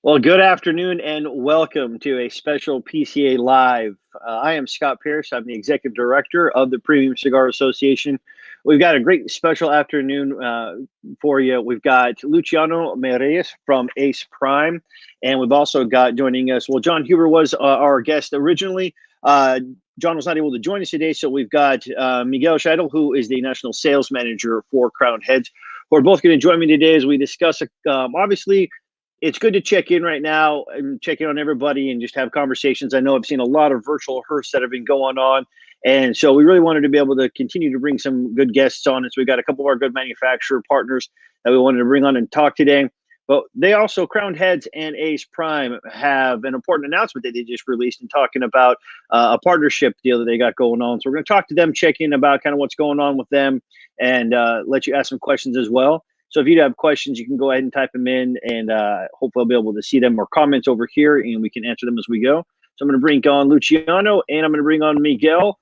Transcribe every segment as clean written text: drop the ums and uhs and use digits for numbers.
Well, good afternoon and welcome to a special PCA Live. I am Scott Pierce. I'm the Executive Director of the Premium Cigar Association. We've got a great special afternoon for you. We've got Luciano Meirelles from Ace Prime, and we've also got joining us, well, John Huber was our guest originally. John was not able to join us today, so we've got Miguel Schoedel, who is the National Sales Manager for Crown Heads, who are both going to join me today as we discuss, obviously, it's good to check in right now and check in on everybody and just have conversations. I know I've seen a lot of virtual hearths that have been going on. And so we really wanted to be able to continue to bring some good guests on. And so we got a couple of our good manufacturer partners that we wanted to bring on and talk today. But they also, Crown Heads and Ace Prime, have an important announcement that they just released and talking about a partnership deal that they got going on. So we're going to talk to them, check in about kind of what's going on with them, and let you ask some questions as well. So if you have questions, you can go ahead and type them in, and hopefully I'll be able to see them or comments over here, and we can answer them as we go. So I'm going to bring on Luciano, and I'm going to bring on Miguel.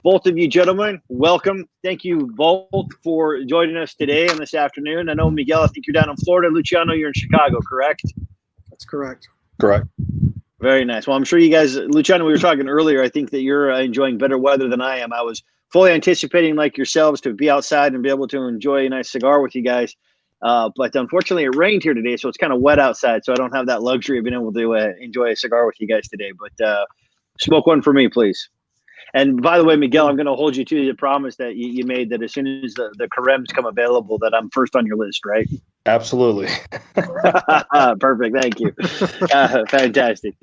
Both of you gentlemen, welcome. Thank you both for joining us today and this afternoon. I know, Miguel, I think you're down in Florida. Luciano, you're in Chicago, correct? That's correct. Correct. Very nice. Well, I'm sure you guys, Luciano, we were talking earlier. I think that you're enjoying better weather than I am. I was fully anticipating, like yourselves, to be outside and be able to enjoy a nice cigar with you guys. But unfortunately, it rained here today, so it's kind of wet outside. So I don't have that luxury of being able to enjoy a cigar with you guys today. But smoke one for me, please. And by the way, Miguel, I'm going to hold you to the promise that you made that as soon as the Carems come available, that I'm first on your list, right? Absolutely. Perfect. Thank you. Fantastic.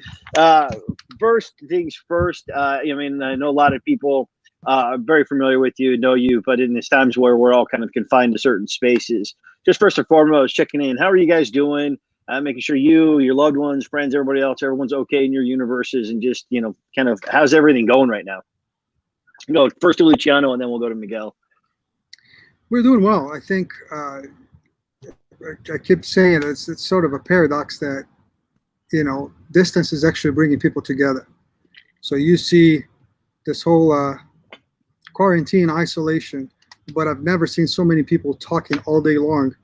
First things first, I mean, I know a lot of people are very familiar with you, know you, but in these times where we're all kind of confined to certain spaces, just first and foremost, checking in. How are you guys doing? Making sure you, your loved ones, friends, everybody else, everyone's okay in your universes, and just, kind of how's everything going right now? Go first to Luciano, and then we'll go to Miguel. We're doing well. I think I keep saying it's sort of a paradox that, distance is actually bringing people together. So you see this whole quarantine isolation, but I've never seen so many people talking all day long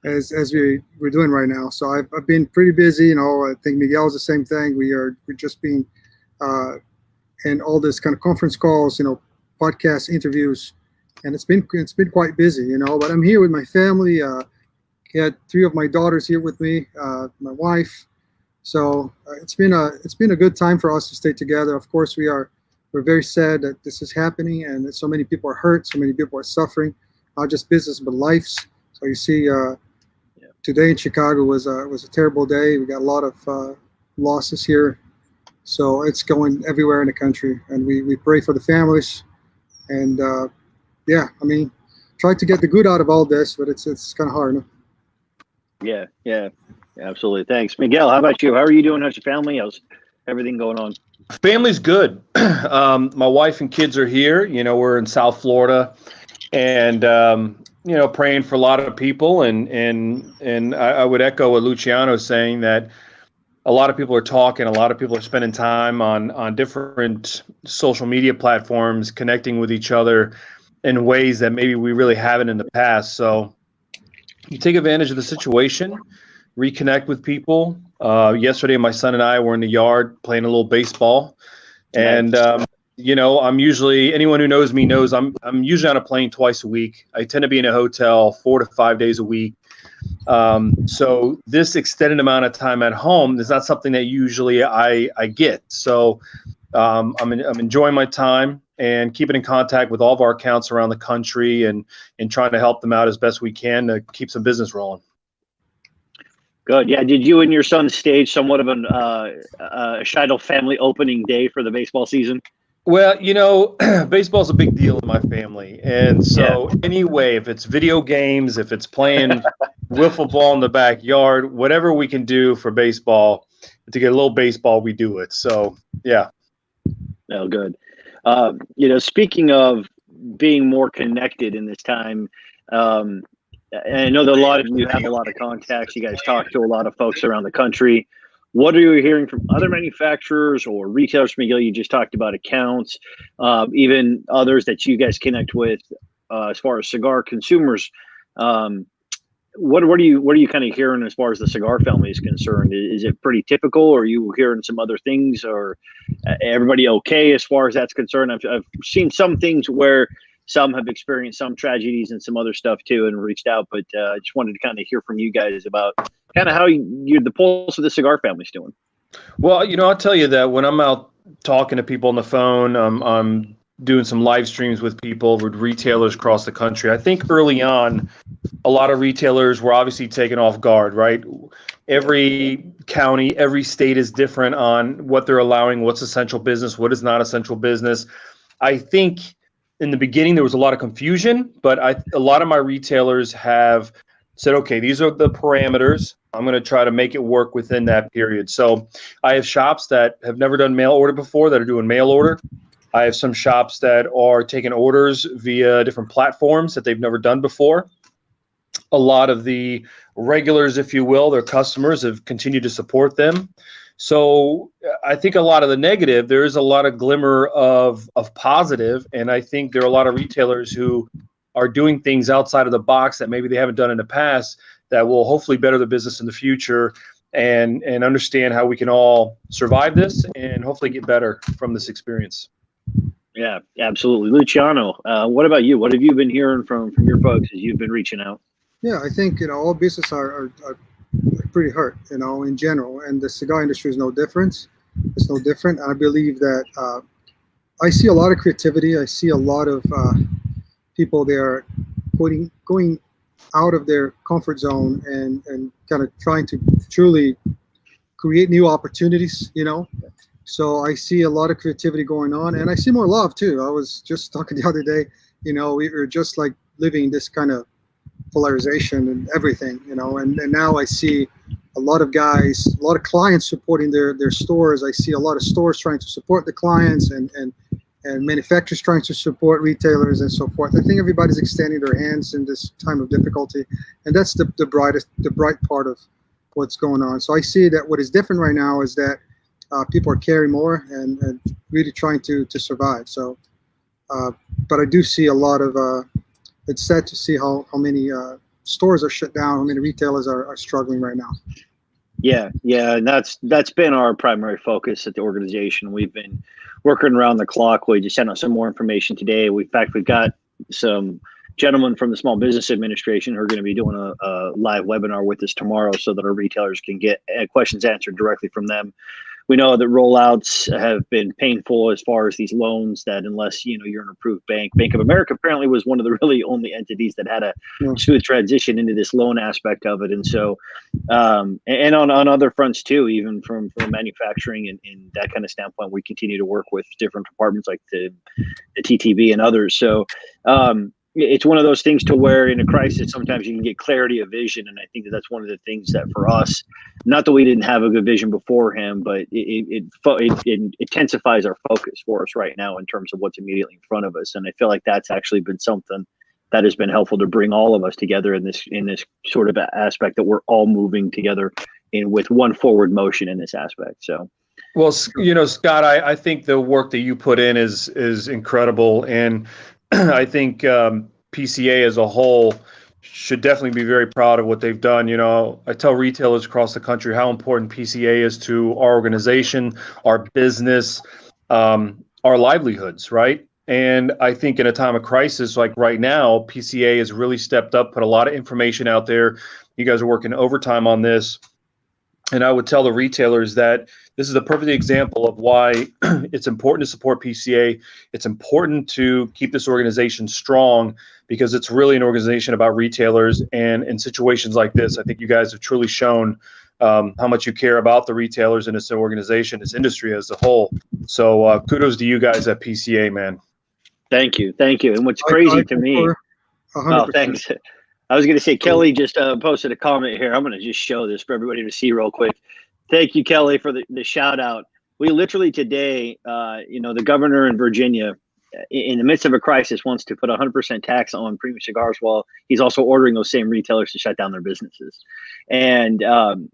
as we're doing right now. So I've been pretty busy. I think Miguel's the same thing. We're just being and all this kind of conference calls, podcast interviews, and it's been quite busy, But I'm here with my family. Had 3 of my daughters here with me, my wife. So it's been a good time for us to stay together. Of course, we're very sad that this is happening, and that so many people are hurt, so many people are suffering, not just business but lives. So you see, today in Chicago was a terrible day. We got a lot of losses here. So it's going everywhere in the country, and we pray for the families, and try to get the good out of all this, but it's kind of hard. No? Yeah, absolutely. Thanks, Miguel. How about you? How are you doing? How's your family? How's everything going on? Family's good. My wife and kids are here. We're in South Florida, and praying for a lot of people, and I would echo what Luciano is saying, that a lot of people are talking, a lot of people are spending time on different social media platforms, connecting with each other in ways that maybe we really haven't in the past. So you take advantage of the situation, reconnect with people. Yesterday, my son and I were in the yard playing a little baseball. And, I'm usually, anyone who knows me knows I'm usually on a plane twice a week. I tend to be in a hotel 4 to 5 days a week. So this extended amount of time at home is not something that usually I get. So I'm enjoying my time and keeping in contact with all of our accounts around the country, and trying to help them out as best we can to keep some business rolling. Good. Yeah. Did you and your son stage somewhat of a Schoedel family opening day for the baseball season? Well, baseball's a big deal in my family. And so anyway, if it's video games, if it's playing wiffle ball in the backyard, whatever we can do for baseball, to get a little baseball, we do it. So, yeah. Oh, good. Speaking of being more connected in this time, and I know that a lot of you have a lot of contacts. You guys talk to a lot of folks around the country. What are you hearing from other manufacturers or retailers? Miguel, you just talked about accounts, even others that you guys connect with as far as cigar consumers. what are you kind of hearing as far as the cigar family is concerned? Is it pretty typical, or are you hearing some other things, or everybody okay as far as that's concerned? I've seen some things where some have experienced some tragedies and some other stuff too, and reached out. But I just wanted to kind of hear from you guys about kind of how the pulse of the cigar family's doing. Well, I'll tell you that when I'm out talking to people on the phone, I'm doing some live streams with people, with retailers across the country. I think early on, a lot of retailers were obviously taken off guard, right? Every county, every state is different on what they're allowing, what's essential business, what is not essential business. I think in the beginning there was a lot of confusion, but a lot of my retailers have said, okay, these are the parameters. I'm going to try to make it work within that period. So I have shops that have never done mail order before that are doing mail order. I have some shops that are taking orders via different platforms that they've never done before. A lot of the regulars, if you will, their customers have continued to support them. So I think a lot of the negative, there is a lot of glimmer of positive. And I think there are a lot of retailers who are doing things outside of the box that maybe they haven't done in the past that will hopefully better the business in the future, and understand how we can all survive this and hopefully get better from this experience. Yeah, absolutely. Luciano, what about you? What have you been hearing from your folks as you've been reaching out? Yeah, I think all businesses are pretty hurt, in general, and the cigar industry is no different. It's no different. I believe that I see a lot of creativity. I see a lot of people there going out of their comfort zone and kind of trying to truly create new opportunities. So I see a lot of creativity going on, and I see more love too. I was just talking the other day. We were just like living this kind of polarization and everything, and now I see a lot of guys, a lot of clients supporting their stores. I see a lot of stores trying to support the clients, and manufacturers trying to support retailers and so forth. I think everybody's extending their hands in this time of difficulty, and that's the bright part of what's going on. So I see that what is different right now is that people are caring more and really trying to survive. So, but I do see a lot of it's sad to see how many stores are shut down, how many retailers are struggling right now. Yeah, and that's been our primary focus at the organization. We've been working around the clock. We just sent out some more information today. We've got some gentlemen from the Small Business Administration who are going to be doing a live webinar with us tomorrow so that our retailers can get questions answered directly from them. We know that rollouts have been painful as far as these loans, that unless you're an approved bank. Bank of America apparently was one of the really only entities that had a smooth transition into this loan aspect of it. And so and on other fronts too, even from manufacturing and that kind of standpoint, we continue to work with different departments like the TTB and others. So it's one of those things to where in a crisis, sometimes you can get clarity of vision. And I think that's one of the things that for us, not that we didn't have a good vision beforehand, but it intensifies our focus for us right now in terms of what's immediately in front of us. And I feel like that's actually been something that has been helpful to bring all of us together in this sort of aspect, that we're all moving together with one forward motion in this aspect. So, well, Scott, I think the work that you put in is incredible. And I think PCA as a whole should definitely be very proud of what they've done. I tell retailers across the country how important PCA is to our organization, our business, our livelihoods, right? And I think in a time of crisis like right now, PCA has really stepped up, put a lot of information out there. You guys are working overtime on this. And I would tell the retailers that this is a perfect example of why it's important to support PCA. It's important to keep this organization strong, because it's really an organization about retailers. And in situations like this, I think you guys have truly shown how much you care about the retailers and this organization, this industry as a whole. So kudos to you guys at PCA, man. Thank you. And what's crazy to me, 100%. Thanks. I was going to say, Kelly just posted a comment here. I'm going to just show this for everybody to see real quick. Thank you, Kelly, for the shout out. We literally today, the governor in Virginia, in the midst of a crisis, wants to put 100% tax on premium cigars, while he's also ordering those same retailers to shut down their businesses. And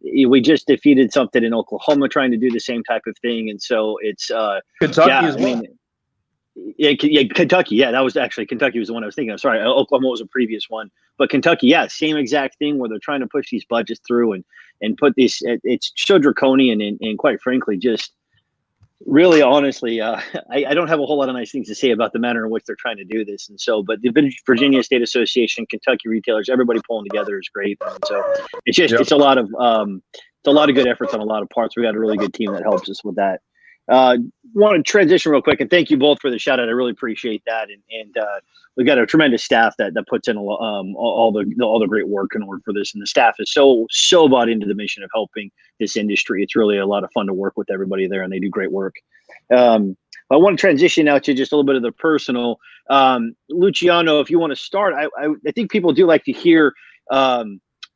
we just defeated something in Oklahoma trying to do the same type of thing. And so it's Kentucky as well. Yeah, Kentucky. Yeah, that was actually Kentucky was the one I was thinking of. Sorry, Oklahoma was a previous one, but Kentucky, yeah, same exact thing where they're trying to push these budgets through and put these. It's so draconian and quite frankly, just really honestly, I don't have a whole lot of nice things to say about the manner in which they're trying to do this. And so, but the Virginia State Association, Kentucky retailers, everybody pulling together is great. And so it's just it's a lot of good efforts on a lot of parts. We got a really good team that helps us with that. Want to transition real quick and thank you both for the shout out. I really appreciate that. And we've got a tremendous staff that puts in all the great work in order for this. And the staff is so bought into the mission of helping this industry. It's really a lot of fun to work with everybody there and they do great work. I want to transition now to just a little bit of the personal. Luciano, if you want to start, I think people do like to hear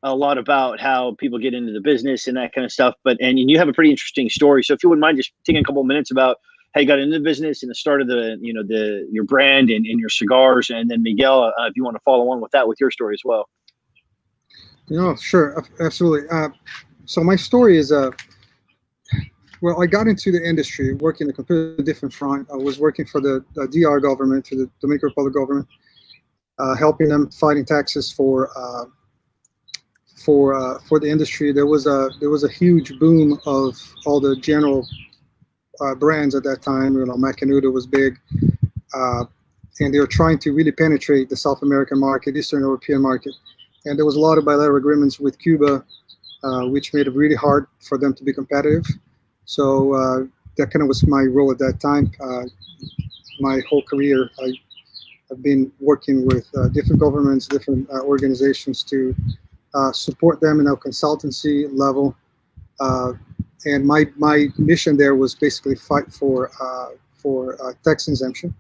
a lot about how people get into the business and that kind of stuff. And you have a pretty interesting story. So if you wouldn't mind just taking a couple of minutes about how you got into the business and the start of your brand and your cigars, and then Miguel, if you want to follow on with that with your story as well. Sure, absolutely. So my story is well, I got into the industry working in a completely different front. I was working for the DR government, for the Dominican Republic government, helping them fighting taxes for the industry. There was a huge boom of all the general brands at that time. Macanudo was big, and they were trying to really penetrate the South American market, Eastern European market. And there was a lot of bilateral agreements with Cuba, which made it really hard for them to be competitive. So that kind of was my role at that time. My whole career, I've been working with different governments, different organizations to support them in a consultancy level, and my mission there was basically fight for tax exemption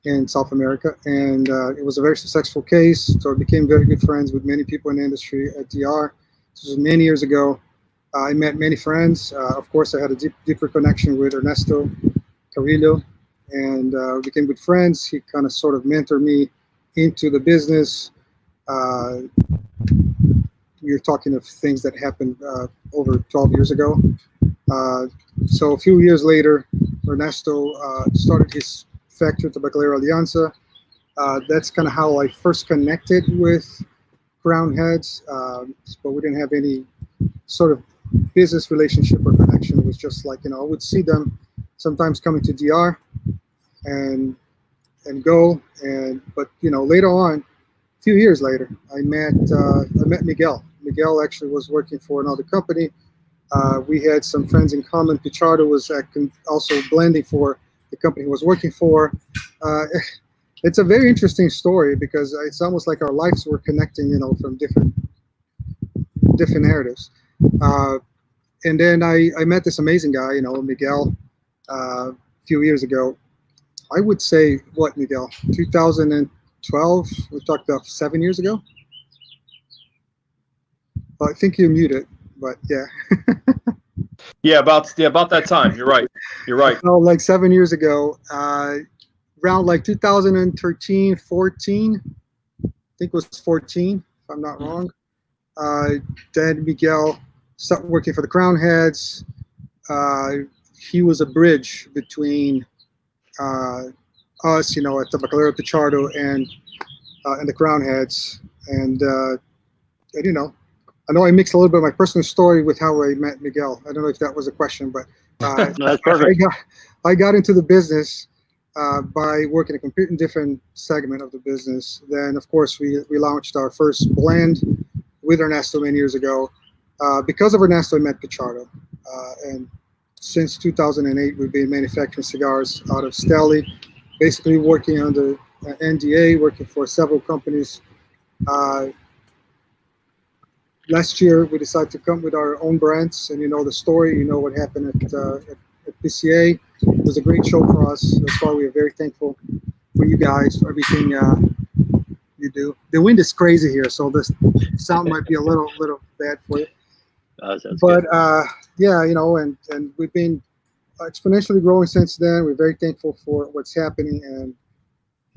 in South America, and it was a very successful case. So I became very good friends with many people in the industry at DR. This was many years ago. I met many friends. Of course, I had a deeper connection with Ernesto Carrillo, and we became good friends. He kind of sort of mentored me into the business. You're talking of things that happened over 12 years ago. So a few years later, Ernesto started his factory, Tabacalera Alianza. That's kind of how I first connected with Crown Heads, but we didn't have any sort of business relationship or connection. It was just like, I would see them sometimes coming to DR and go, but later on, a few years later, I met Miguel. Miguel actually was working for another company. We had some friends in common. Pichardo was also blending for the company he was working for. It's a very interesting story because it's almost like our lives were connecting, from different narratives. And then I met this amazing guy, Miguel, a few years ago. I would say, what, Miguel, 2012? We talked about 7 years ago. Well, I think you're muted, but yeah. Yeah, about that time. You're right. Oh, like 7 years ago, around like 2013, 14. I think it was 14, if I'm not wrong. Then Miguel started working for the Crown Heads. He was a bridge between us, at Tabacalera Pichardo and the Crown Heads. And I know I mixed a little bit of my personal story with how I met Miguel. I don't know if that was a question, but No, that's perfect. I got into the business by working a completely different segment of the business. Then, of course, we launched our first blend with Ernesto many years ago. Because of Ernesto, I met Pichardo. And since 2008, we've been manufacturing cigars out of Steli, basically working under NDA, working for several companies. Last year, we decided to come with our own brands, and the story, what happened at PCA. It was a great show for us. That's why we are very thankful for you guys, for everything you do. The wind is crazy here, so the sound might be a little bad for you. But yeah, and we've been exponentially growing since then. We're very thankful for what's happening, and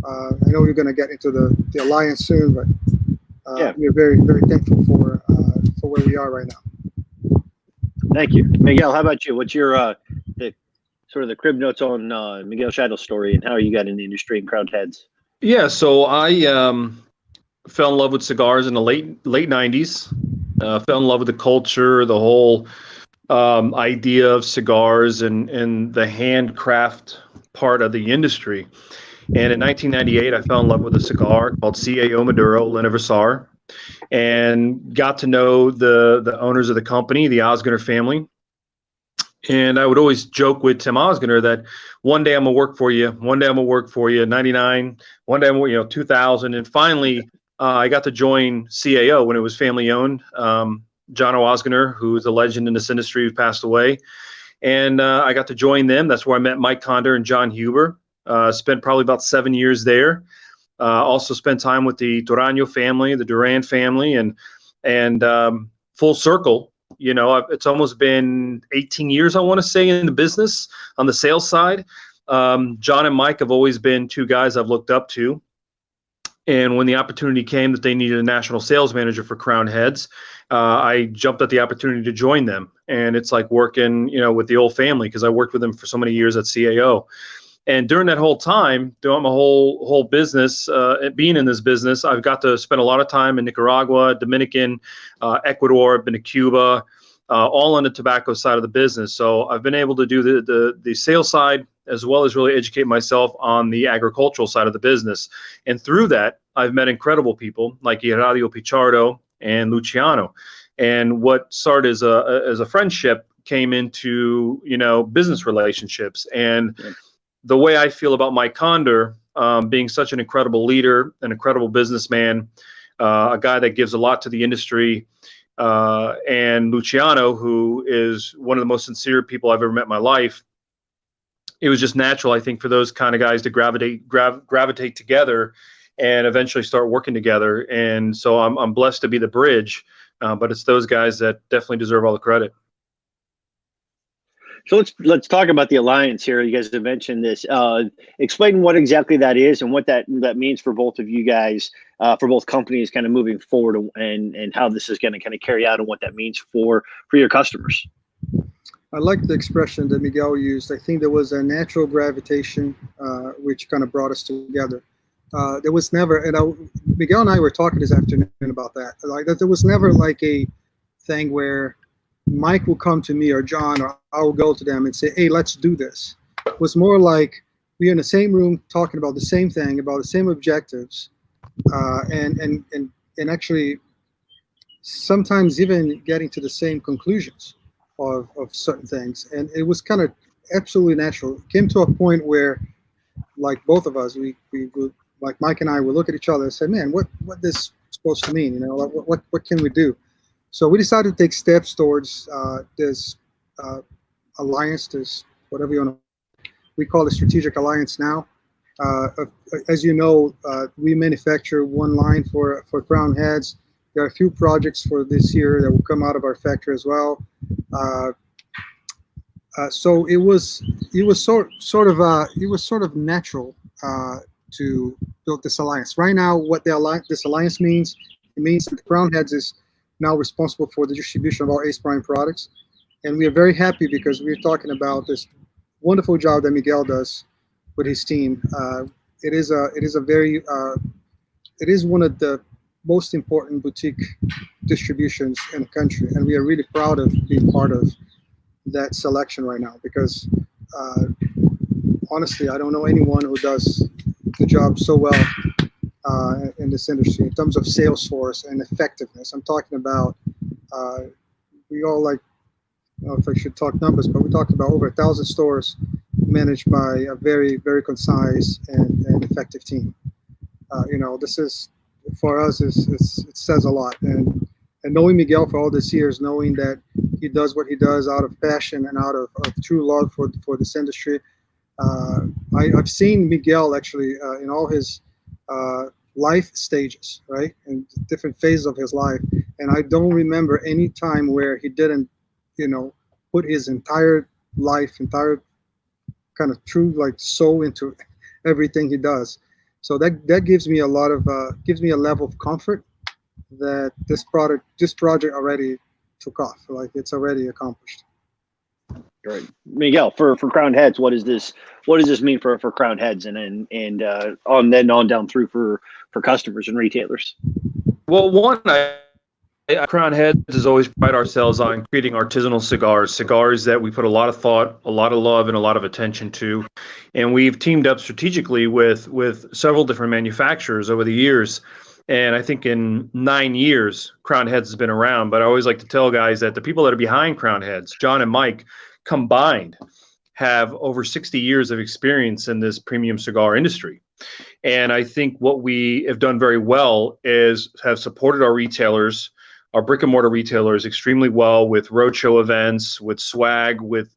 I know we're going to get into the alliance soon, but we're very, very thankful for where we are right now. Thank you, Miguel. How about you? What's your sort of the crib notes on Miguel Schoedel's story and how you got in the industry and Crowned Heads. Yeah, so I fell in love with cigars in the late '90s. Fell in love with the culture, the whole idea of cigars, and the handcraft part of the industry. And in 1998, I fell in love with a cigar called CAO Maduro Linaversar, and got to know the owners of the company, the Osgener family. And I would always joke with Tim Osgener that one day I'm gonna work for you. One day I'm gonna work for you. 99. One day I'm 2000. And finally, I got to join CAO when it was family owned. John Osgener, who's a legend in this industry, who passed away, and I got to join them. That's where I met Mike Conder and John Huber. Spent probably about 7 years there. Also spent time with the Torano family, the Duran family, and full circle. It's almost been 18 years, I want to say, in the business on the sales side. John and Mike have always been two guys I've looked up to. And when the opportunity came that they needed a national sales manager for Crowned Heads, I jumped at the opportunity to join them. And it's like working, with the old family, because I worked with them for so many years at CAO. And during that whole time, throughout my whole business, being in this business, I've got to spend a lot of time in Nicaragua, Dominican, Ecuador, I've been to Cuba, all on the tobacco side of the business. So I've been able to do the sales side, as well as really educate myself on the agricultural side of the business. And through that, I've met incredible people like Iradio Pichardo and Luciano. And what started as a friendship came into, business relationships. And the way I feel about Mike Conder, being such an incredible leader, an incredible businessman, a guy that gives a lot to the industry, and Luciano, who is one of the most sincere people I've ever met in my life, it was just natural, I think, for those kind of guys to gravitate together and eventually start working together. And so I'm blessed to be the bridge, but it's those guys that definitely deserve all the credit. So let's talk about the alliance here. You guys have mentioned this. Explain what exactly that is and what that means for both of you guys, for both companies, kind of moving forward, and how this is going to kind of carry out, and what that means for your customers. I like the expression that Miguel used. I think there was a natural gravitation, which kind of brought us together. There was never, and Miguel and I were talking this afternoon about that. Like that, there was never like a thing where Mike will come to me or John, or I'll go to them and say, "Hey, let's do this." It was more like we're in the same room talking about the same thing, about the same objectives, and actually sometimes even getting to the same conclusions of certain things. And it was kind of absolutely natural. It came to a point where, like both of us, we would, like Mike and I would look at each other and say, "Man, what this supposed to mean? Like, what can we do?" So we decided to take steps towards this alliance, this whatever you want to. We call it strategic alliance now. As you know, we manufacture one line for Crowned Heads. There are a few projects for this year that will come out of our factory as well. So it was sort of natural to build this alliance. Right now, what this alliance means, it means that Crowned Heads is now responsible for the distribution of our Ace Prime products, and we are very happy because we're talking about this wonderful job that Miguel does with his team. It is one of the most important boutique distributions in the country, and we are really proud of being part of that selection right now, because honestly, I don't know anyone who does the job so well in this industry in terms of sales force and effectiveness. I'm talking about, we all, like, I don't know if I should talk numbers, but we talked about over 1,000 stores managed by a very, very concise and effective team. This is, for us, it says a lot. And knowing Miguel for all these years, knowing that he does what he does out of passion and out of true love for this industry. I've seen Miguel actually in all his life stages, right, in different phases of his life, and I don't remember any time where he didn't, put his entire life, entire kind of true like soul into everything he does. So that gives me a lot of gives me a level of comfort that this project already took off, like it's already accomplished. Great. Miguel, for Crowned Heads, what does this mean for Crowned Heads and on down through for customers and retailers? Well, one, Crown Heads has always pride ourselves on creating artisanal cigars that we put a lot of thought, a lot of love, and a lot of attention to. And we've teamed up strategically with several different manufacturers over the years. And I think in 9 years, Crown Heads has been around. But I always like to tell guys that the people that are behind Crown Heads, John and Mike, combined, have over 60 years of experience in this premium cigar industry. And I think what we have done very well is have supported our retailers, our brick and mortar retailers, extremely well with roadshow events, with swag, with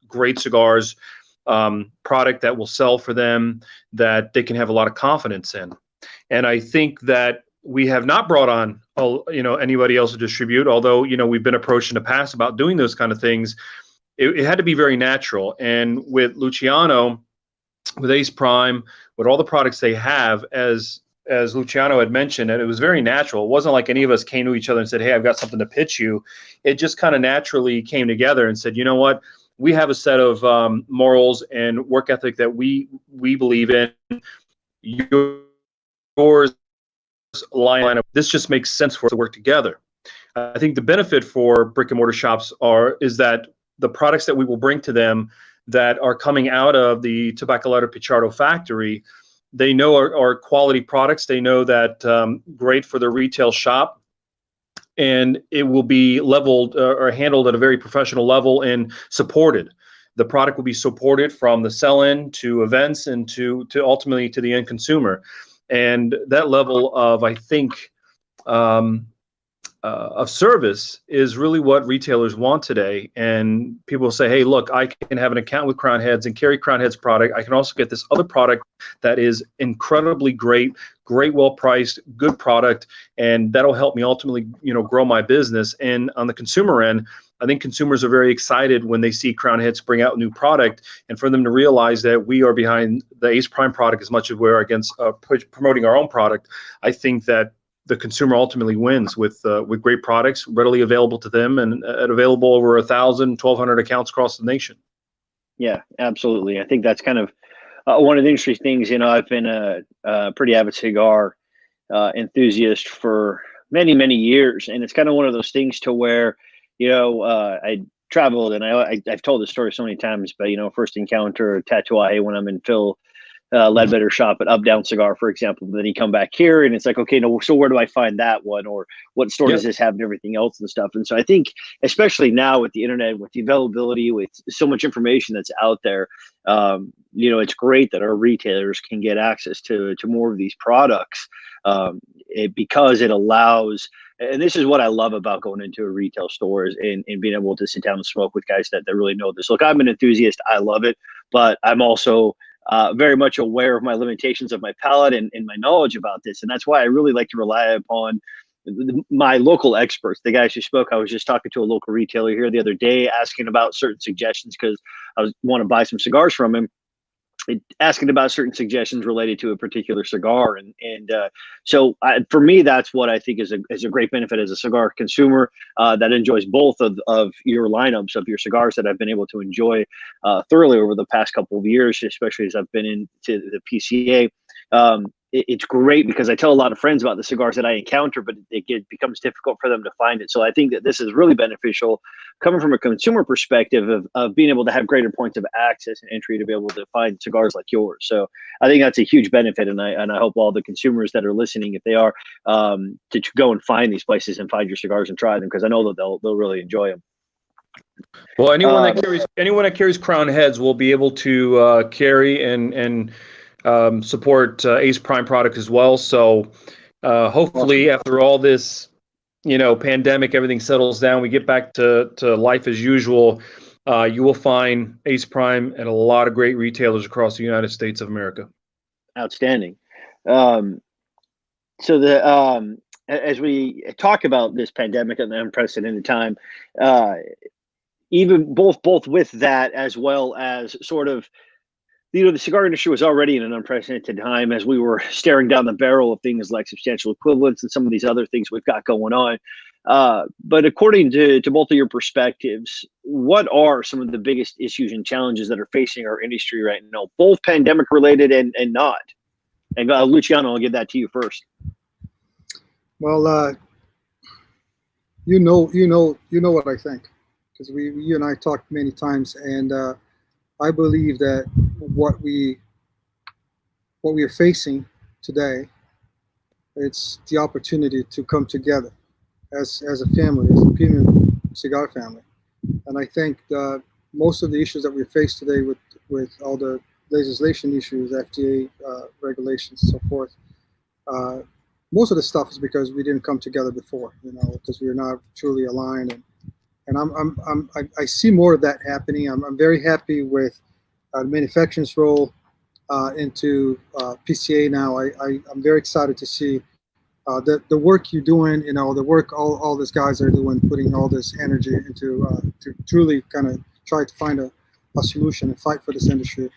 great cigars, product that will sell for them, that they can have a lot of confidence in. And I think that we have not brought on, anybody else to distribute, although, we've been approached in the past about doing those kind of things. It had to be very natural. And with Luciano, with Ace Prime, with all the products they have, as Luciano had mentioned, and it was very natural. It wasn't like any of us came to each other and said, hey, I've got something to pitch you. It just kind of naturally came together and said, you know what? We have a set of morals and work ethic that we believe in. Yours line up. This just makes sense for us to work together. I think the benefit for brick and mortar shops is that the products that we will bring to them that are coming out of the Tabacalera Pichardo factory, they know are quality products. They know that great for their retail shop, and it will be leveled or handled at a very professional level and supported. The product will be supported from the sell-in to events and to ultimately to the end consumer. And that level of, I think, of service is really what retailers want today. And people say, hey, look, I can have an account with Crown Heads and carry Crown Heads product. I can also get this other product that is incredibly great, well priced, good product, and that'll help me ultimately, grow my business. And on the consumer end, I think consumers are very excited when they see Crown Heads bring out new product, and for them to realize that we are behind the Ace Prime product as much as we're against promoting our own product. I think that the consumer ultimately wins with great products readily available to them and available over 1,000, 1,200 accounts across the nation. Yeah, absolutely. I think that's kind of one of the interesting things. I've been a pretty avid cigar enthusiast for many, many years, and it's kind of one of those things to where, I traveled, and I've told this story so many times, but first encounter Tatuaje when I'm in Phil Ledbetter shop at Up Down Cigar, for example. Then you come back here and it's like, okay, no, so where do I find that one, or what store does this have, and everything else and stuff. And so I think, especially now with the internet, with the availability, with so much information that's out there, it's great that our retailers can get access to more of these products, because it allows. And this is what I love about going into a retail store and being able to sit down and smoke with guys that really know this. Look, I'm an enthusiast. I love it, but I'm also very much aware of my limitations of my palate and my knowledge about this. And that's why I really like to rely upon my local experts, the guys who spoke. I was just talking to a local retailer here the other day, asking about certain suggestions because I want to buy some cigars from him, asking about certain suggestions related to a particular cigar. So for me, that's what I think is a great benefit as a cigar consumer that enjoys both of your lineups of your cigars that I've been able to enjoy thoroughly over the past couple of years, especially as I've been into the PCA. It's great because I tell a lot of friends about the cigars that I encounter, but it becomes difficult for them to find it. So I think that this is really beneficial coming from a consumer perspective of being able to have greater points of access and entry to be able to find cigars like yours. So I think that's a huge benefit. And I hope all the consumers that are listening, if they are, to go and find these places and find your cigars and try them, because I know that they'll really enjoy them. Well, anyone that carries Crown Heads will be able to carry and support Ace Prime product as well. So hopefully after all this, pandemic, everything settles down, we get back to life as usual. You will find Ace Prime at a lot of great retailers across the United States of America. Outstanding. So as we talk about this pandemic and the unprecedented time, even both with that, as well as sort of, the cigar industry was already in an unprecedented time as we were staring down the barrel of things like substantial equivalence and some of these other things we've got going on. But according to both of your perspectives, what are some of the biggest issues and challenges that are facing our industry right now, both pandemic related and not? And Luciano, I'll give that to you first. Well, you know what I think, because you and I talked many times, and I believe that what we are facing today, it's the opportunity to come together as a family, as a premium cigar family. And I think most of the issues that we face today with all the legislation issues, FDA regulations, and so forth, most of the stuff is because we didn't come together before, because we are not truly aligned. And I see more of that happening. I'm very happy with the manufacturing's role into PCA now. I'm very excited to see the work you're doing, the work all these guys are doing, putting all this energy into to truly kind of try to find a solution and fight for this industry.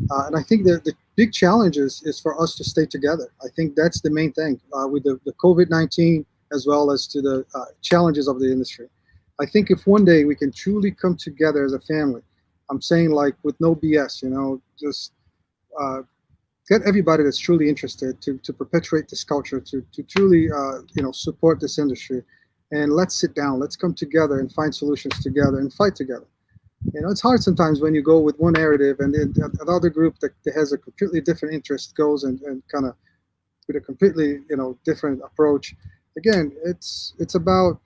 And I think the big challenge is for us to stay together. I think that's the main thing with the COVID-19 as well as to the challenges of the industry. I think if one day we can truly come together as a family, I'm saying like with no BS, just get everybody that's truly interested to perpetuate this culture, to truly support this industry, and let's sit down, let's come together and find solutions together and fight together. It's hard sometimes when you go with one narrative and then another group that has a completely different interest goes and kind of with a completely different approach. Again, it's about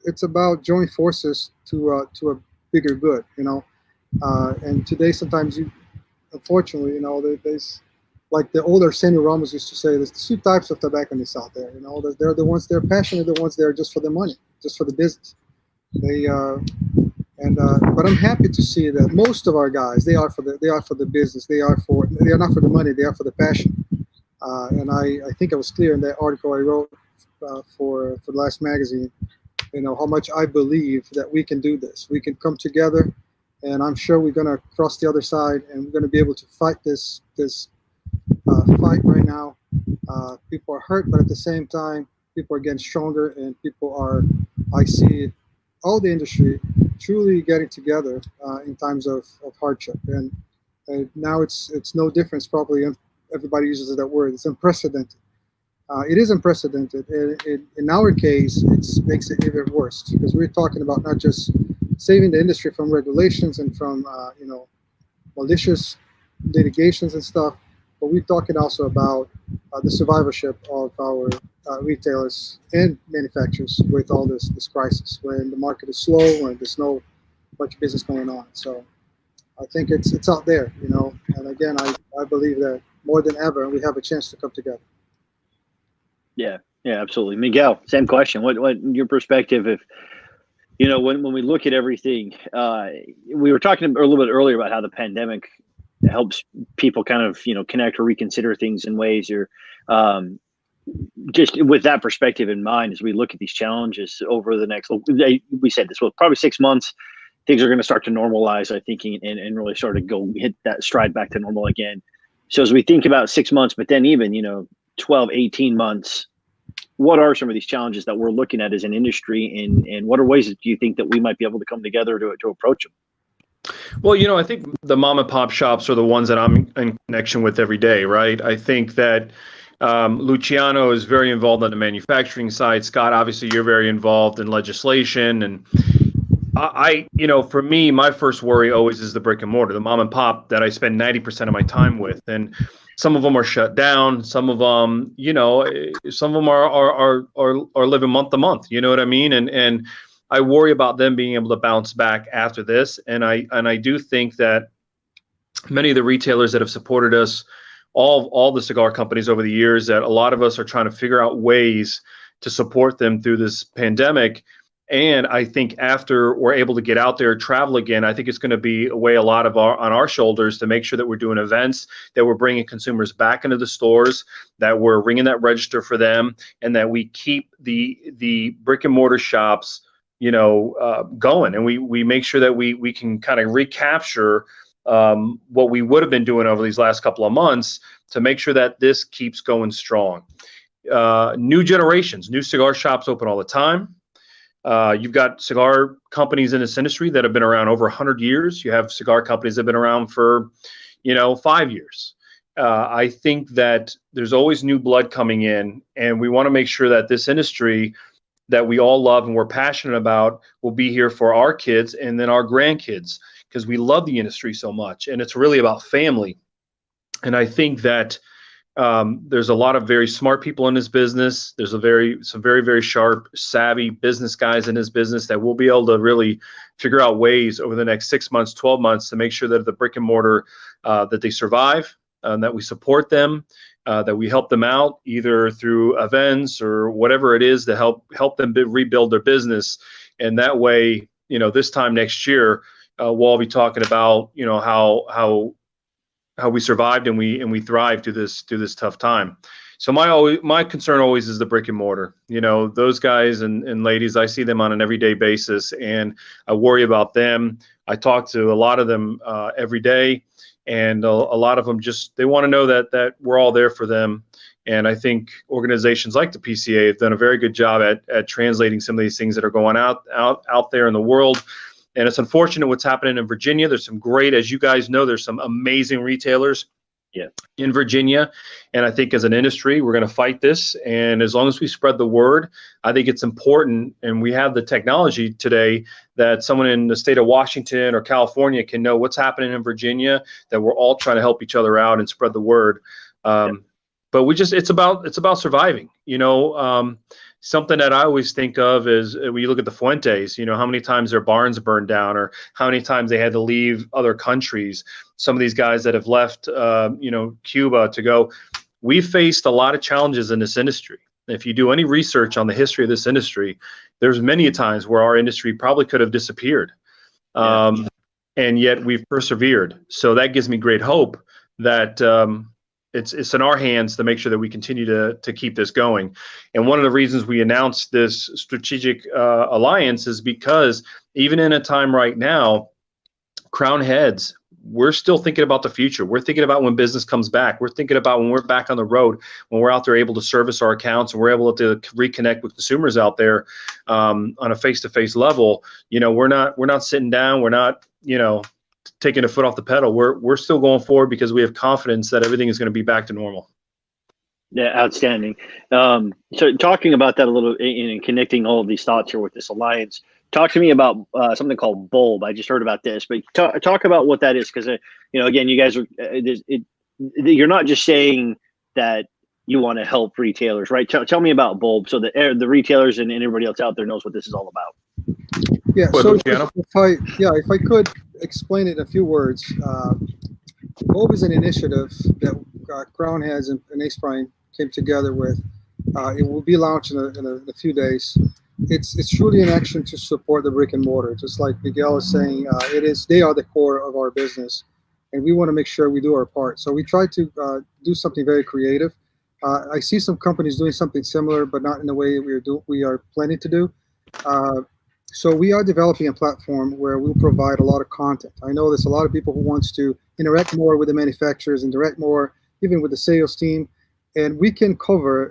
joining forces to a bigger good. And today sometimes unfortunately, there's like the older Arsenio Ramos used to say, there's two types of tobacconists out there. They're the ones that are passionate, the ones that are just for the money, just for the business. But I'm happy to see that most of our guys, they are for the business. They are not for the money. They are for the passion. And I think I was clear in that article I wrote for the last magazine, how much I believe that we can do this. We can come together, and I'm sure we're going to cross the other side, and we're going to be able to fight this fight right now. People are hurt, but at the same time, people are getting stronger, and I see all the industry truly getting together in times of hardship. And now it's no difference, probably everybody uses that word, it's unprecedented. It is unprecedented. In our case, it makes it even worse, because we're talking about not just saving the industry from regulations and from malicious litigations and stuff, but we're talking also about the survivorship of our retailers and manufacturers with all this crisis, when the market is slow and there's no much business going on. So I think it's out there, and again, I believe that more than ever we have a chance to come together. Yeah, absolutely. Miguel, same question. What your perspective, if when we look at everything, we were talking a little bit earlier about how the pandemic helps people kind of connect or reconsider things in ways, or just with that perspective in mind, as we look at these challenges over the next, we said this, well, probably 6 months, things are going to start to normalize, I think, and really start to go hit that stride back to normal again. So as we think about 6 months, but then even 12, 18 months, what are some of these challenges that we're looking at as an industry, and what are ways that you think that we might be able to come together to approach them? Well, I think the mom and pop shops are the ones that I'm in connection with every day, right? I think that Luciano is very involved on the manufacturing side. Scott, obviously, you're very involved in legislation. And for me, my first worry always is the brick and mortar, the mom and pop that I spend 90% of my time with. And some of them are shut down. Some of them, some of them are living month to month. You know what I mean? And I worry about them being able to bounce back after this. And I do think that many of the retailers that have supported us, all the cigar companies over the years, that a lot of us are trying to figure out ways to support them through this pandemic. And I think after we're able to get out there, travel again, I think it's going to be a lot of on our shoulders to make sure that we're doing events, that we're bringing consumers back into the stores, that we're ringing that register for them, and that we keep the brick and mortar shops going, and we make sure that we can kind of recapture what we would have been doing over these last couple of months to make sure that this keeps going strong. New generations, new cigar shops open all the time. You've got cigar companies in this industry that have been around over 100 years. You have cigar companies that have been around for, 5 years. I think that there's always new blood coming in, and we want to make sure that this industry that we all love and we're passionate about will be here for our kids and then our grandkids, because we love the industry so much, and it's really about family. And I think that there's a lot of very smart people in this business. There's some very, very sharp, savvy business guys in this business that will be able to really figure out ways over the next 6 months, 12 months to make sure that the brick and mortar, that they survive, that we support them, that we help them out either through events or whatever it is to help them rebuild their business. And that way, this time next year, we'll all be talking about, how we survived and we thrived through this tough time. So my concern always is the brick and mortar. Those guys and ladies, I see them on an everyday basis, and I worry about them. I talk to a lot of them every day, and a lot of them they want to know that we're all there for them. And I think organizations like the PCA have done a very good job at translating some of these things that are going out there in the world. And it's unfortunate what's happening in Virginia. There's some great, as you guys know, there's some amazing retailers in Virginia. And I think as an industry, we're going to fight this. And as long as we spread the word, I think it's important. And we have the technology today that someone in the state of Washington or California can know what's happening in Virginia, that we're all trying to help each other out and spread the word. But it's about surviving, Something that I always think of is when you look at the Fuentes, how many times their barns burned down or how many times they had to leave other countries. Some of these guys that have left, Cuba to go. We've faced a lot of challenges in this industry. If you do any research on the history of this industry, there's many times where our industry probably could have disappeared. And yet we've persevered. So that gives me great hope that it's in our hands to make sure that we continue to keep this going. And one of the reasons we announced this strategic alliance is because even in a time right now, Crown Heads, we're still thinking about the future. We're thinking about when business comes back. We're thinking about when we're back on the road, when we're out there able to service our accounts and we're able to reconnect with consumers out there on a face-to-face level. We're not sitting down. We're not, taking a foot off the pedal. We're still going forward because we have confidence that everything is going to be back to normal. Yeah, outstanding. So talking about that a little and connecting all of these thoughts here with this alliance, talk to me about something called Bulb. I just heard about this, but talk about what that is, because again, you guys are you're not just saying that you want to help retailers, right? Tell me about Bulb so that the retailers and everybody else out there knows what this is all about. Yeah. So if I could explain it in a few words, Bulb is an initiative that Crown Heads and Ace Prime came together with. It will be launched in a few days. It's truly an action to support the brick and mortar, just like Miguel is saying. They are the core of our business, and we want to make sure we do our part. So we try to do something very creative. I see some companies doing something similar, but not in the way we are planning to do. So we are developing a platform where we'll provide a lot of content. I know there's a lot of people who wants to interact more with the manufacturers, interact more even with the sales team, and we can cover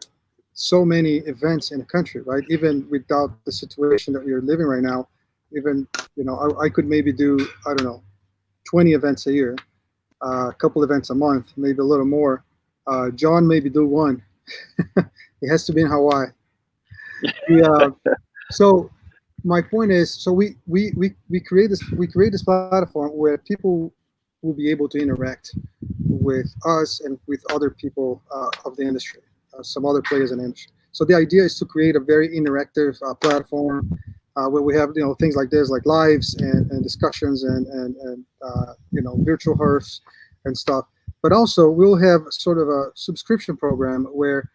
so many events in the country, right? Even without the situation that we are living right now, even, I could maybe do, 20 events a year, a couple events a month, maybe a little more. John maybe do one. It has to be in Hawaii. So my point is, so we create this platform where people will be able to interact with us and with other people of the industry, some other players in the industry. So the idea is to create a very interactive platform where we have things like this, like lives and discussions and virtual hearths and stuff. But also we'll have sort of a subscription program where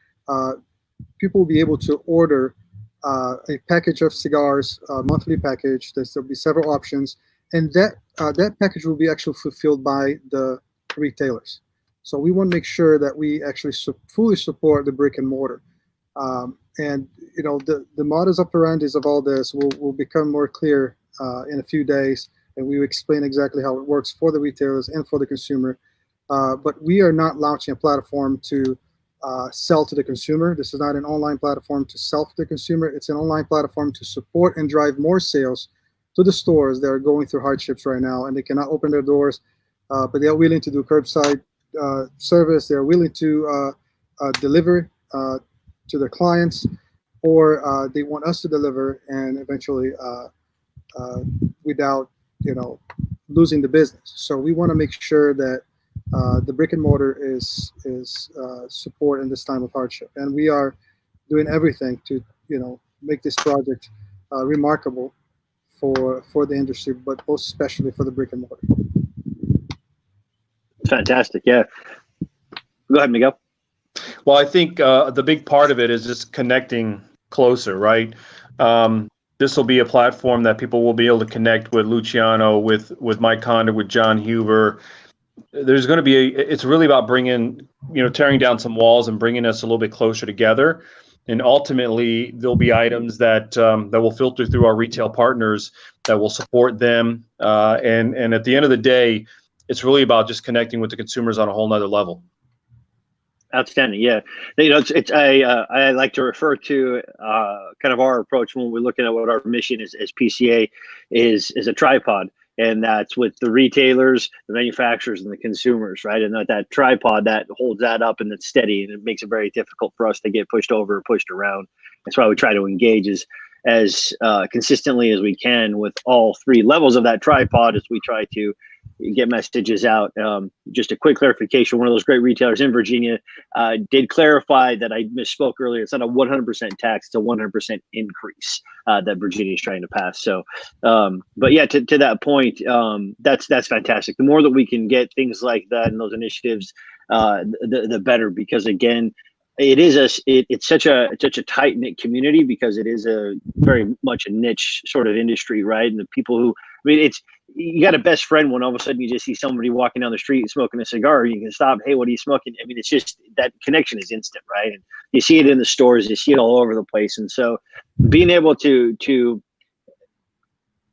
people will be able to order a package of cigars, a monthly package. There'll be several options, and that package will be actually fulfilled by the retailers. So we want to make sure that we actually fully support the brick and mortar. And the modus operandi of all this will become more clear in a few days, and we will explain exactly how it works for the retailers and for the consumer. But we are not launching a platform to sell to the consumer. This is not an online platform to sell to the consumer. It's an online platform to support and drive more sales to the stores that are going through hardships right now, and they cannot open their doors, but they are willing to do curbside service. They're willing to deliver to their clients, or they want us to deliver, and eventually without losing the business. So we want to make sure that the brick and mortar is support in this time of hardship, and we are doing everything to make this project remarkable for the industry, but most especially for the brick and mortar. Fantastic. Yeah. Go ahead, Miguel. Well, I think the big part of it is just connecting closer, right? This will be a platform that people will be able to connect with Luciano, with Mike Condor, with John Huber. There's going to be it's really about bringing, tearing down some walls and bringing us a little bit closer together. And ultimately, there'll be items that will filter through our retail partners that will support them. And at the end of the day, it's really about just connecting with the consumers on a whole nother level. Outstanding. Yeah. I like to refer to kind of our approach when we're looking at what our mission is as PCA is a tripod. And that's with the retailers, the manufacturers, and the consumers, right? And that tripod that holds that up and it's steady, and it makes it very difficult for us to get pushed over or pushed around. That's why we try to engage as consistently as we can with all three levels of that tripod as we try to get messages out. Just a quick clarification: one of those great retailers in Virginia did clarify that I misspoke earlier. It's not a 100% tax; it's a 100% increase that Virginia is trying to pass. So, but yeah, to that point, that's fantastic. The more that we can get things like that and those initiatives, the better. Because again, it's such a tight knit community, because it is a very much a niche sort of industry, right? And the people who, you got a best friend when all of a sudden you just see somebody walking down the street smoking a cigar. You can stop. Hey, what are you smoking? It's just that connection is instant, right? And you see it in the stores, you see it all over the place. And so being able to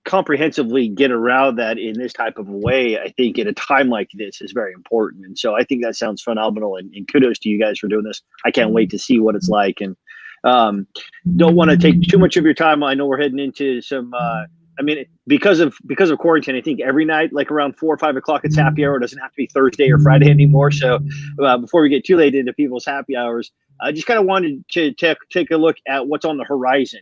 comprehensively get around that in this type of a way, I think in a time like this is very important. And so I think that sounds phenomenal, and kudos to you guys for doing this. I can't wait to see what it's like. And don't want to take too much of your time. I know we're heading into some because of quarantine, I think every night, like around 4 or 5 o'clock, it's happy hour. It doesn't have to be Thursday or Friday anymore. So before we get too late into people's happy hours, I just kind of wanted to take a look at what's on the horizon.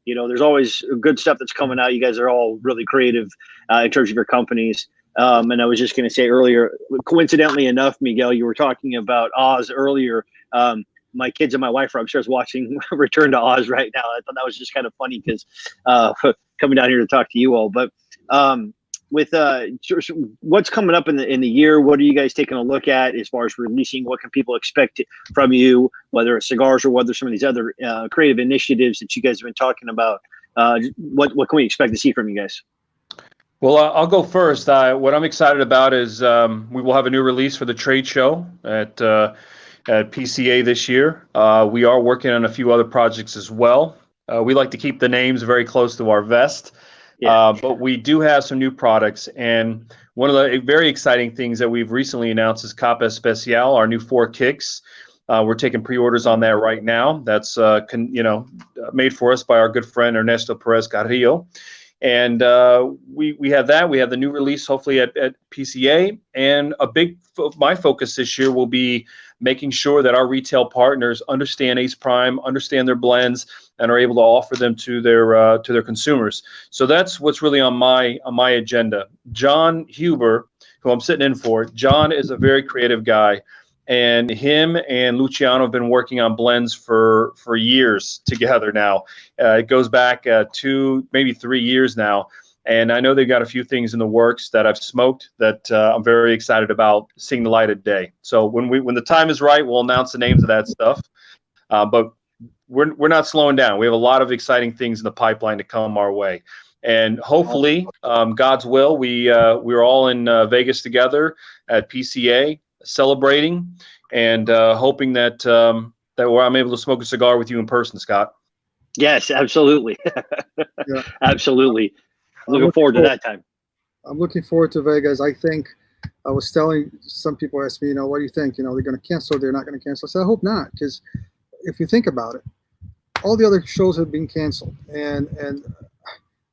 There's always good stuff that's coming out. You guys are all really creative in terms of your companies. And I was just going to say earlier, coincidentally enough, Miguel, you were talking about Oz earlier. My kids and my wife are upstairs watching Return to Oz right now. I thought that was just kind of funny because coming down here to talk to you all. But with what's coming up in the year, what are you guys taking a look at as far as releasing? What can people expect from you, whether it's cigars or whether some of these other creative initiatives that you guys have been talking about? What can we expect to see from you guys? Well, I'll go first. What I'm excited about is we will have a new release for the trade show at PCA this year. We are working on a few other projects as well. We like to keep the names very close to our vest, but we do have some new products. And one of the very exciting things that we've recently announced is Capa Especial, our new 4 kicks. We're taking pre-orders on that right now. That's made for us by our good friend Ernesto Perez Carrillo. And we have that. We have the new release hopefully at PCA. And my focus this year will be making sure that our retail partners understand Ace Prime, understand their blends, and are able to offer them to their consumers. So that's what's really on my agenda. John Huber, who I'm sitting in for, John is a very creative guy. And him and Luciano have been working on blends for years together now. It goes back 2, maybe 3 years now. And I know they've got a few things in the works that I've smoked that I'm very excited about seeing the light of day. So when the time is right, we'll announce the names of that stuff. But we're not slowing down. We have a lot of exciting things in the pipeline to come our way. And hopefully, God's will, we're all in Vegas together at PCA celebrating and hoping that I'm able to smoke a cigar with you in person, Scott. Yes, absolutely. Yeah. Absolutely. Looking forward to that time. I'm looking forward to Vegas. I think I was telling some people asked me, what do you think? They're going to cancel, they're not going to cancel. I said, I hope not, because if you think about it, all the other shows have been canceled, and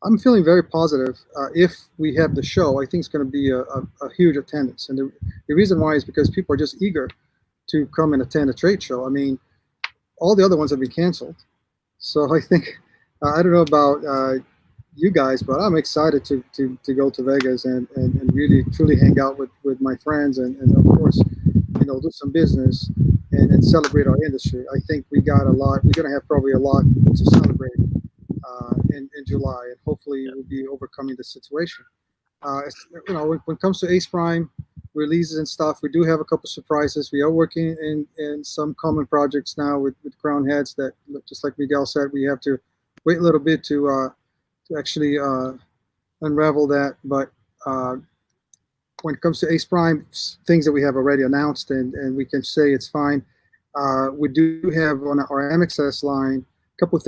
I'm feeling very positive. If we have the show, I think it's going to be a huge attendance, and the reason why is because people are just eager to come and attend a trade show. I mean, all the other ones have been canceled, so I think I don't know about you guys, but I'm excited to go to Vegas and really truly hang out with my friends and of course, do some business and celebrate our industry. I think we got a lot. We're going to have probably a lot to celebrate in July, and hopefully we'll be overcoming the situation. When it comes to Ace Prime releases and stuff, we do have a couple surprises. We are working in some common projects now with Crown Heads that, just like Miguel said, we have to wait a little bit to actually unravel that. But when it comes to Ace Prime, things that we have already announced and we can say it's fine. We do have on our MXS line a couple of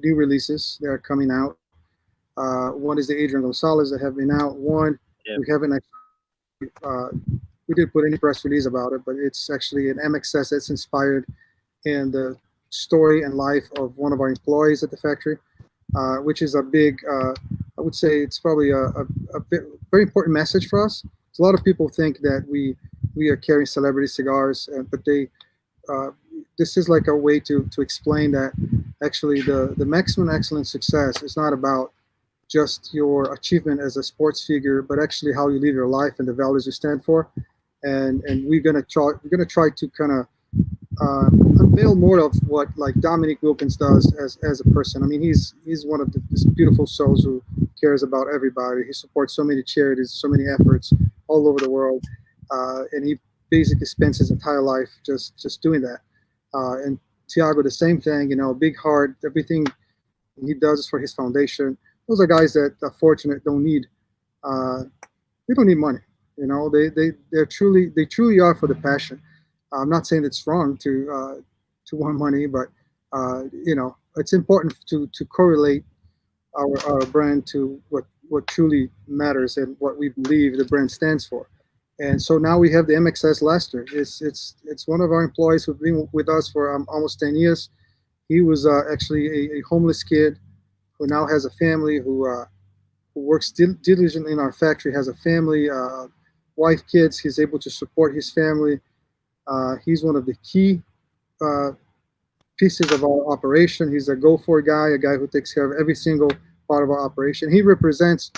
new releases that are coming out. One is the Adrian Gonzalez that have been out. One, we haven't actually, we didn't put any press release about it, but it's actually an MXS that's inspired in the story and life of one of our employees at the factory, which is a big, I would say it's probably a very important message for us. So a lot of people think that we are carrying celebrity cigars, but this is like a way to explain that actually the maximum excellence success is not about just your achievement as a sports figure, but actually how you live your life and the values you stand for. And we're gonna try to kind of unveil more of what like Dominique Wilkins does as a person. I mean, he's one of these beautiful souls who cares about everybody. He supports so many charities, so many efforts all over the world, and he basically spends his entire life just doing that. And Tiago, the same thing. Big heart. Everything he does is for his foundation. Those are guys that are fortunate, don't need money. They truly are for the passion. I'm not saying it's wrong to want money, but it's important to correlate our brand to what truly matters and what we believe the brand stands for. And so now we have the MXS Lester. It's one of our employees who've been with us for almost 10 years. He was actually a homeless kid who now has a family, who works diligently in our factory, has a family, wife, kids. He's able to support his family. He's one of the key pieces of our operation. He's a go-for guy, a guy who takes care of every single part of our operation. He represents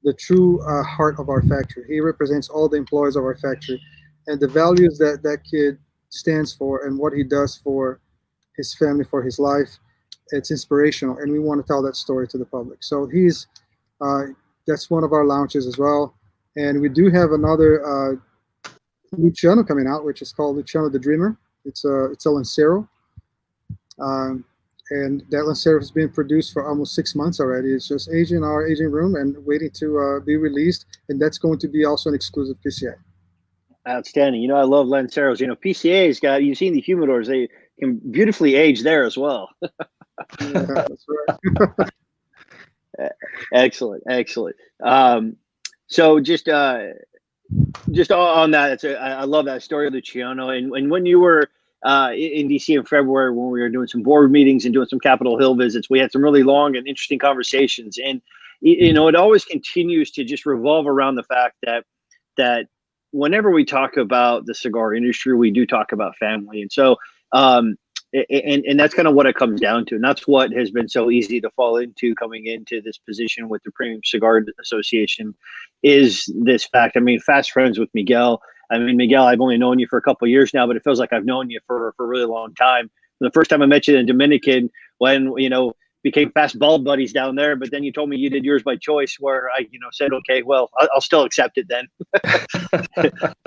the true heart of our factory. He represents all the employees of our factory, and the values that kid stands for and what he does for his family, for his life. It's inspirational, and we want to tell that story to the public. So that's one of our launches as well. And we do have another Luciano coming out, which is called Luciano the Dreamer. It's a Lancero. And that Lancero has been produced for almost 6 months already. It's just aging in our aging room and waiting to be released. And that's going to be also an exclusive PCA. Outstanding. I love Lanceros. PCA's got, you've seen the humidors, they can beautifully age there as well. Yeah, that's right. Excellent. So just on that, I love that story, Luciano. And when you were in DC in February, when we were doing some board meetings and doing some Capitol Hill visits, we had some really long and interesting conversations. And it always continues to just revolve around the fact that whenever we talk about the cigar industry, we do talk about family. And so and that's kind of what it comes down to. And that's what has been so easy to fall into coming into this position with the Premium Cigar Association, is this fact. I mean, fast friends with Miguel. I mean, Miguel, I've only known you for a couple of years now, but it feels like I've known you for a really long time. The first time I met you in Dominican, when, became fast bald buddies down there, but then you told me you did yours by choice, where I, said, okay, well, I'll still accept it then.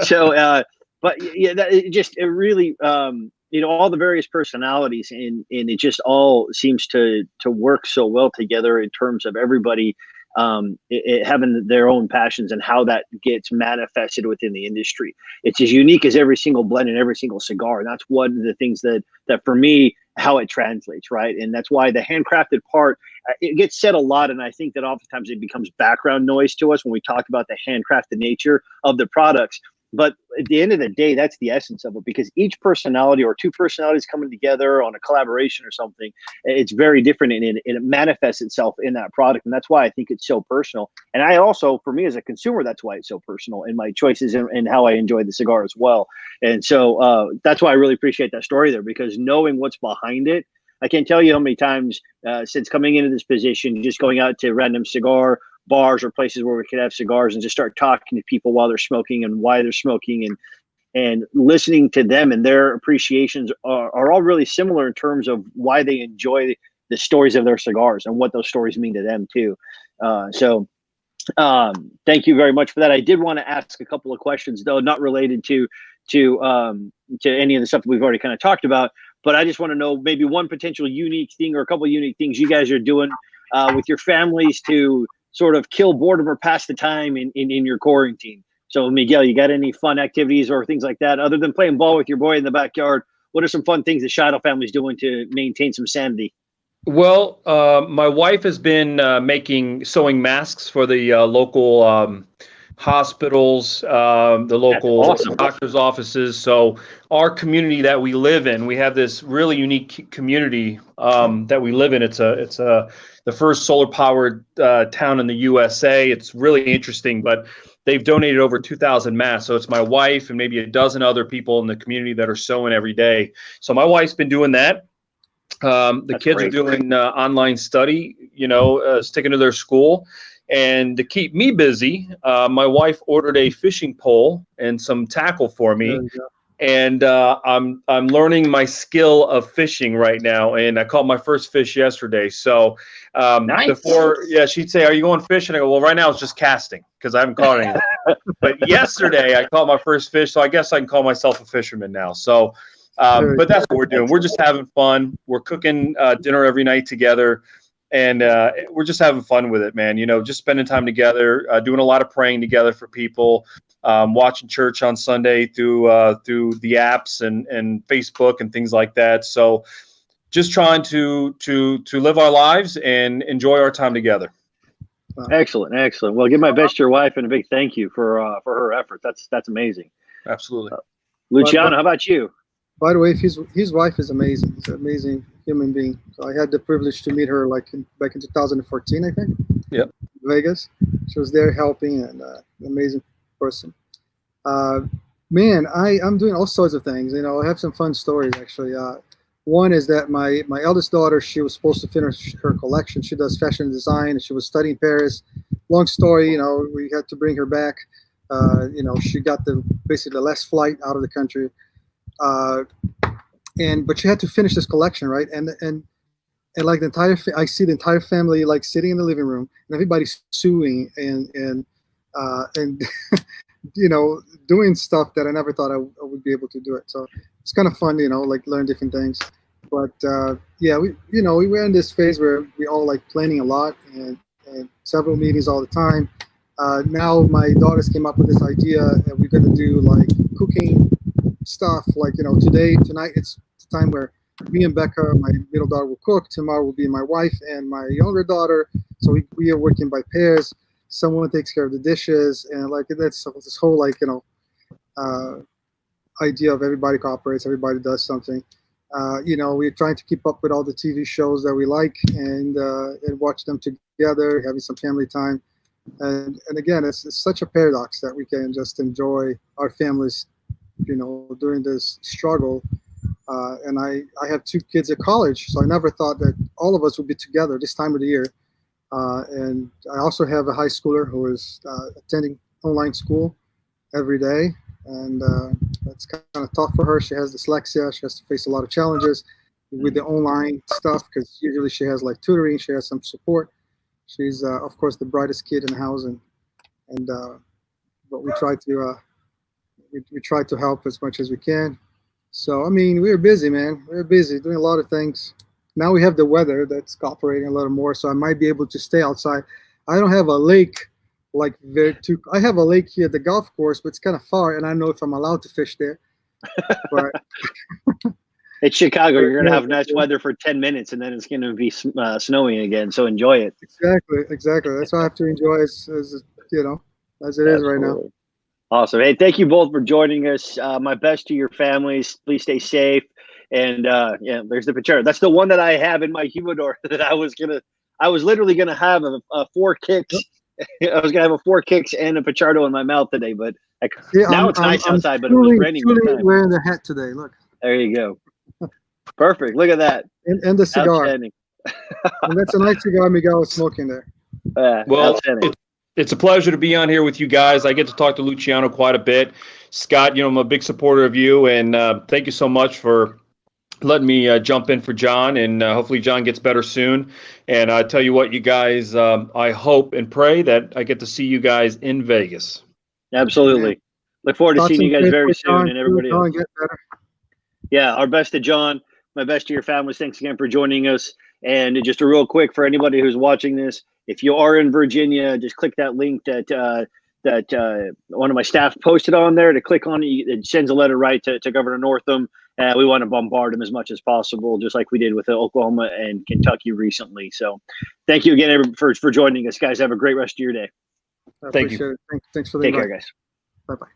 So, but yeah, it really, all the various personalities and it just all seems to work so well together in terms of everybody having their own passions and how that gets manifested within the industry. It's as unique as every single blend and every single cigar. And that's one of the things that for me how it translates, right? And that's why the handcrafted part, it gets said a lot, and I think that oftentimes it becomes background noise to us when we talk about the handcrafted nature of the products. But at the end of the day, that's the essence of it, because each personality or two personalities coming together on a collaboration or something, it's very different, and it manifests itself in that product. And that's why I think it's so personal. And I also, for me as a consumer, that's why it's so personal in my choices and how I enjoy the cigar as well. And so that's why I really appreciate that story there, because knowing what's behind it, I can't tell you how many times since coming into this position, just going out to random cigar bars or places where we could have cigars and just start talking to people while they're smoking and why they're smoking, and listening to them, and their appreciations are all really similar in terms of why they enjoy the stories of their cigars and what those stories mean to them too. So thank you very much for that. I did want to ask a couple of questions, though, not related to any of the stuff that we've already kind of talked about, but I just want to know maybe one potential unique thing or a couple of unique things you guys are doing with your families to sort of kill boredom or pass the time in your quarantine. So, Miguel, you got any fun activities or things like that other than playing ball with your boy in the backyard? What are some fun things the Schoedel family's doing to maintain some sanity? Well, my wife has been sewing masks for the local hospitals, the local doctor's offices. So our community that we live in, we have this really unique community that we live in. It's the first solar powered town in the USA. It's really interesting, but they've donated over 2,000 masks. So it's my wife and maybe a dozen other people in the community that are sewing every day. So my wife's been doing that. The kids are doing online study, sticking to their school. And to keep me busy, my wife ordered a fishing pole and some tackle for me. And I'm learning my skill of fishing right now. And I caught my first fish yesterday. So nice. She'd say, "Are you going fishing?" I go, "Well, right now it's just casting because I haven't caught anything." But yesterday I caught my first fish, so I guess I can call myself a fisherman now. So, but that's what we're doing. We're just having fun. We're cooking dinner every night together. And we're just having fun with it, man. Just spending time together, doing a lot of praying together for people, watching church on Sunday through the apps and Facebook and things like that. So just trying to live our lives and enjoy our time together. Excellent. Well, give my best to your wife and a big thank you for her effort. That's amazing. Absolutely. Luciano, how about you? By the way, his wife is amazing. She's an amazing human being. So I had the privilege to meet her back in 2014, I think. Yep. Vegas. She was there helping, and an amazing person. Man, I'm doing all sorts of things. I have some fun stories actually. One is that my eldest daughter, she was supposed to finish her collection. She does fashion design. She was studying Paris. Long story, we had to bring her back. She got basically the last flight out of the country. But she had to finish this collection, right? And like I see the entire family like sitting in the living room, and everybody's sewing and doing stuff that I never thought I would be able to do it. So it's kind of fun, like learn different things. But we were in this phase where we all like planning a lot and several meetings all the time. Now my daughters came up with this idea that we're going to do like cooking stuff, like tonight it's the time where me and Becca, my middle daughter, will cook. Tomorrow will be my wife and my younger daughter. So we are working by pairs. Someone takes care of the dishes, and like that's this whole idea of everybody cooperates, everybody does something. We're trying to keep up with all the TV shows that we like and watch them together, having some family time. And again, it's such a paradox that we can just enjoy our families during this struggle. And I have two kids at college, so I never thought that all of us would be together this time of the year. And I also have a high schooler who is attending online school every day, and that's kind of tough for her. She has dyslexia. She has to face a lot of challenges with the online stuff because usually she has like tutoring. She has some support. She's of course the brightest kid in the house, but we try to we try to help as much as we can. So, I mean, we're busy, man. We're busy doing a lot of things. Now we have the weather that's cooperating a little more, so I might be able to stay outside. I don't have a lake I have a lake here at the golf course, but it's kind of far, and I don't know if I'm allowed to fish there. But It's Chicago. You're going to Yeah, have nice weather for 10 minutes, and then it's going to be snowing again. So enjoy it. Exactly. That's what I have to enjoy as as it is right now. Awesome. Hey, thank you both for joining us. My best to your families. Please stay safe. And yeah, there's the Pachero. That's the one that I have in my humidor that I was literally gonna have a 4 kicks. I was gonna have a 4 kicks and a Pachardo in my mouth today, but now it's nice outside, but it was raining. Wearing the hat today. Look. There you go. Perfect. Look at that. And the cigar. Outstanding. And that's a nice cigar Miguel is smoking there. Well, it's a pleasure to be on here with you guys. I get to talk to Luciano quite a bit. Scott, I'm a big supporter of you, and thank you so much for letting me jump in for John, and hopefully John gets better soon. And I tell you what, you guys, I hope and pray that I get to see you guys in Vegas. Absolutely. Look forward to seeing you guys very soon, and everybody else. Get better. Yeah, our best to John, my best to your families. Thanks again for joining us. And just a real quick for anybody who's watching this, if you are in Virginia, just click that link that one of my staff posted on there. To click on it, it sends a letter right to Governor Northam. We want to bombard him as much as possible, just like we did with Oklahoma and Kentucky recently. So thank you again for joining us, guys. Have a great rest of your day. Thank you. Thanks for the invite. Take care, guys. Bye-bye.